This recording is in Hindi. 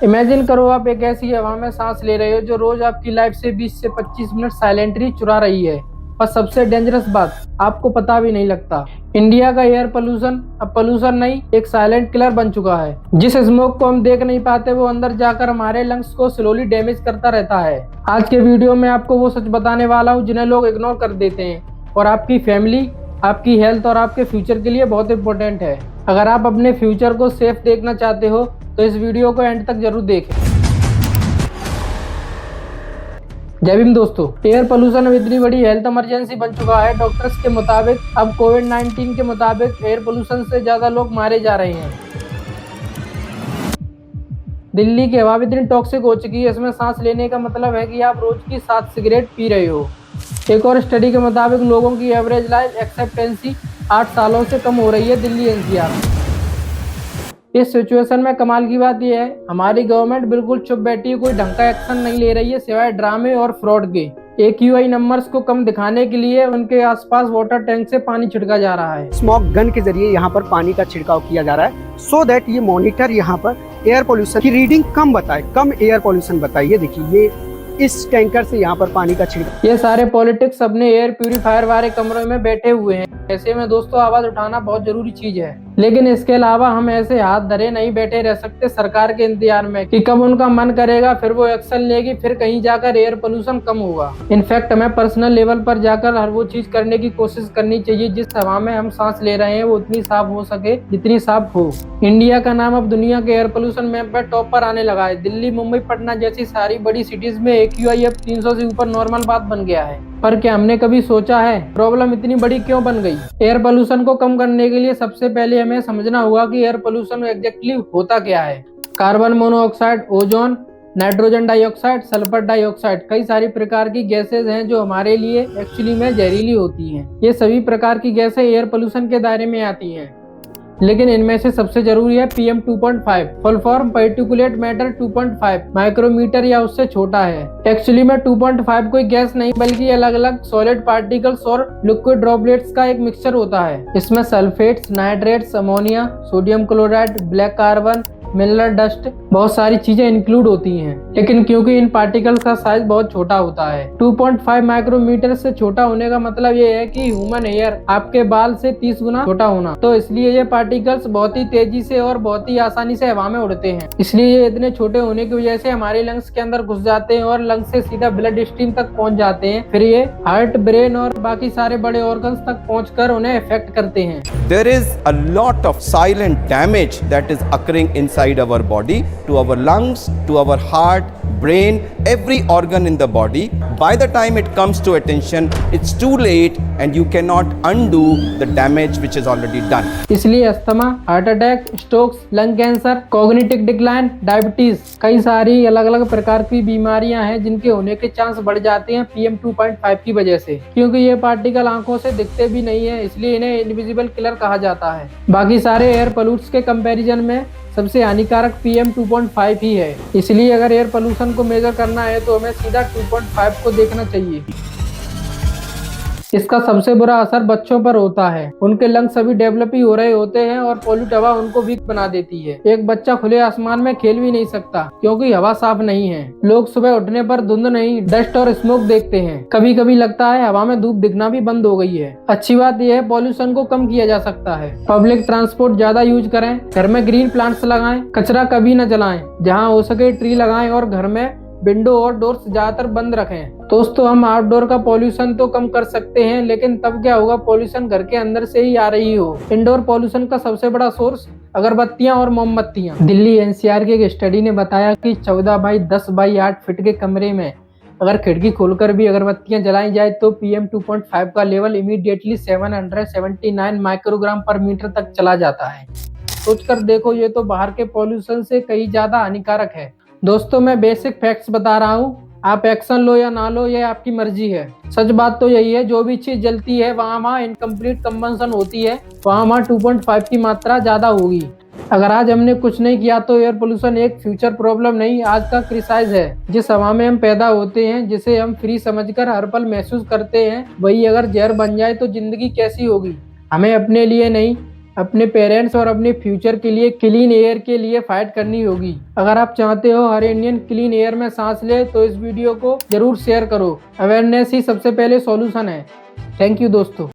इमेजिन करो आप एक ऐसी हवा में सांस ले रहे हो जो रोज आपकी लाइफ से 20 से 25 मिनट साइलेंटली चुरा रही है। और सबसे डेंजरस बात, आपको पता भी नहीं लगता। इंडिया का एयर पोल्यूशन अब पोल्यूशन नहीं, एक साइलेंट किलर बन चुका है। जिस स्मोक को हम देख नहीं पाते वो अंदर जाकर हमारे लंग्स को स्लोली डैमेज करता रहता है। आज के वीडियो में आपको वो सच बताने वाला हूँ जिन्हें लोग इग्नोर कर देते हैं और आपकी फैमिली, आपकी हेल्थ और आपके फ्यूचर के लिए बहुत इंपॉर्टेंट है। अगर आप अपने फ्यूचर को सेफ देखना चाहते हो तो इस वीडियो को एंड तक जरूर देखें। जय भीम दोस्तों, एयर पोल्यूशन अब इतनी बड़ी हेल्थ इमरजेंसी बन चुका है। डॉक्टर्स के मुताबिक अब कोविड-19 के मुताबिक एयर पोल्यूशन से ज्यादा लोग मारे जा रहे हैं। दिल्ली की हवा इतनी टॉक्सिक हो चुकी है, इसमें सांस लेने का मतलब है कि आप रोज की 7 सिगरेट पी रहे हो। एक और स्टडी के मुताबिक लोगों की एवरेज लाइफ एक्सपेक्टेंसी 8 सालों से कम हो रही है दिल्ली एनसीआर में। इस सिचुएशन में कमाल की बात यह है, हमारी गवर्नमेंट बिल्कुल चुप बैठी है, कोई ढंग का एक्शन नहीं ले रही है सिवाय ड्रामे और फ्रॉड के। AQI नंबर्स को कम दिखाने के लिए उनके आसपास वाटर टैंक से पानी छिड़का जा रहा है। स्मॉग गन के जरिए यहाँ पर पानी का छिड़काव किया जा रहा है सो दैट ये मॉनिटर यहाँ पर एयर पोल्यूशन की रीडिंग कम बताए, कम एयर पोल्यूशन बताए। ये देखिए, ये इस टैंकर से यहाँ पर पानी का छिड़काव। ये सारे पॉलिटिक्स अपने एयर प्यूरिफायर वाले कमरों में बैठे हुए हैं। ऐसे में दोस्तों आवाज उठाना बहुत जरूरी चीज है, लेकिन इसके अलावा हम ऐसे हाथ धरे नहीं बैठे रह सकते सरकार के इंतजार में कि कब उनका मन करेगा फिर वो एक्शन लेगी, फिर कहीं जाकर एयर पोल्यूशन कम होगा। इनफैक्ट हमें पर्सनल लेवल पर जाकर हर वो चीज करने की कोशिश करनी चाहिए जिस हवा में हम सांस ले रहे हैं वो उतनी साफ हो सके जितनी साफ हो। इंडिया का नाम अब दुनिया के एयर पोल्यूशन मैप पर टॉप पर आने लगा है। दिल्ली, मुंबई, पटना जैसी सारी बड़ी सिटीज में AQI अब 300 से ऊपर नॉर्मल बात बन गया है। पर क्या हमने कभी सोचा है प्रॉब्लम इतनी बड़ी क्यों बन गई? एयर पोल्यूशन को कम करने के लिए सबसे पहले हमें समझना होगा कि एयर पोल्यूशन एग्जैक्टली होता क्या है। Carbon monoxide, ozone, nitrogen dioxide, sulphur dioxide, कई सारी प्रकार की गैसेज हैं जो हमारे लिए एक्चुअली में जहरीली होती हैं। ये सभी प्रकार की गैसें एयर पोल्यूशन के दायरे में आती हैं, लेकिन इनमें से सबसे जरूरी है PM 2.5, full form particulate matter 2.5 micrometre या उससे छोटा है। एक्चुअली में 2.5 कोई गैस नहीं बल्कि अलग अलग सॉलिड पार्टिकल्स और लिक्विड ड्रॉपलेट्स का एक मिक्सचर होता है। इसमें sulphates, nitrates, ammonia, sodium chloride, black carbon, mineral dust, बहुत सारी चीजें इंक्लूड होती हैं। लेकिन क्योंकि इन पार्टिकल्स का साइज बहुत छोटा होता है, 2.5 माइक्रोमीटर से छोटा होने का मतलब ये है कि ह्यूमन हेयर आपके बाल से 30 गुना छोटा होना, तो इसलिए ये पार्टिकल्स बहुत ही तेजी से और बहुत ही आसानी से हवा में उड़ते हैं। इसलिए ये इतने छोटे होने की वजह से हमारे लंग्स के अंदर घुस जाते हैं और लंग्स से सीधा ब्लड स्ट्रीम तक पहुंच जाते हैं। फिर ये हार्ट, ब्रेन और बाकी सारे बड़े ऑर्गन्स तक पहुंचकर उन्हें इफेक्ट करते हैं। There is a lot of silent damage that is occurring inside our body, to our lungs, to our heart, brain, every organ in the body. By the time it comes to attention, it's too late and you cannot undo the damage which is already done. इसलिए asthma, heart attack, strokes, lung cancer, cognitive decline, diabetes, कई सारी अलग अलग प्रकार की बीमारियां हैं जिनके होने के चांस बढ़ जाते हैं PM 2.5 की वजह से। क्योंकि ये पार्टिकल आंखों से दिखते भी नहीं है, इसलिए इन्हें इनविजिबल किलर कहा जाता है। बाकी सारे एयर पोल्यूट्स के कंपैरिजन में सबसे हानिकारक PM 2.5 ही है। इसलिए अगर एयर पोल्यूशन को मेजर करना है तो हमें सीधा 2.5 को देखना चाहिए। इसका सबसे बुरा असर बच्चों पर होता है। उनके लंग्स अभी डेवलप ही हो रहे होते हैं और पॉल्यूट हवा उनको वीक बना देती है। एक बच्चा खुले आसमान में खेल भी नहीं सकता क्योंकि हवा साफ नहीं है। लोग सुबह उठने पर धुंध नहीं, डस्ट और स्मोक देखते हैं। कभी कभी लगता है हवा में धूप दिखना भी बंद हो गई है। अच्छी बात यह है पॉल्यूशन को कम किया जा सकता है। पब्लिक ट्रांसपोर्ट ज्यादा यूज करें, घर में ग्रीन प्लांट्स लगाएं, कचरा कभी न जलाएं, जहाँ हो सके ट्री लगाएं और घर में विंडो और डोर्स ज्यादातर बंद रखें। दोस्तों, हम आउटडोर का पॉल्यूशन तो कम कर सकते हैं, लेकिन तब क्या होगा पॉल्यूशन घर के अंदर से ही आ रही हो। इंडोर पॉल्यूशन का सबसे बड़ा सोर्स अगरबत्तियां और मोमबत्तियां। दिल्ली NCR की एक स्टडी ने बताया कि 14 बाई 10 बाई 8 फीट के कमरे में अगर खिड़की खोलकर भी अगरबत्तियां जलाई जाए तो PM 2.5 का लेवल इमीडिएटली 779 माइक्रोग्राम पर मीटर तक चला जाता है। सोचकर देखो, ये तो बाहर के पॉल्यूशन से कहीं ज्यादा हानिकारक है। दोस्तों, मैं बेसिक फैक्ट्स बता रहा हूँ, आप एक्शन लो या ना लो ये आपकी मर्जी है। सच बात तो यही है, जो भी चीज जलती है वहाँ इनकम्प्लीट कंबंशन होती है, वहाँ 2.5 की मात्रा ज्यादा होगी। अगर आज हमने कुछ नहीं किया तो एयर पोल्यूशन एक फ्यूचर प्रॉब्लम नहीं, आज का क्राइसिस है। जिस हवा में हम पैदा होते हैं, जिसे हम फ्री समझकर हर पल महसूस करते हैं, वही अगर जहर बन जाए तो जिंदगी कैसी होगी। हमें अपने लिए नहीं, अपने पेरेंट्स और अपने फ्यूचर के लिए क्लीन एयर के लिए फाइट करनी होगी। अगर आप चाहते हो हर इंडियन क्लीन एयर में सांस ले तो इस वीडियो को जरूर शेयर करो। अवेयरनेस ही सबसे पहले सॉल्यूशन है। थैंक यू दोस्तों।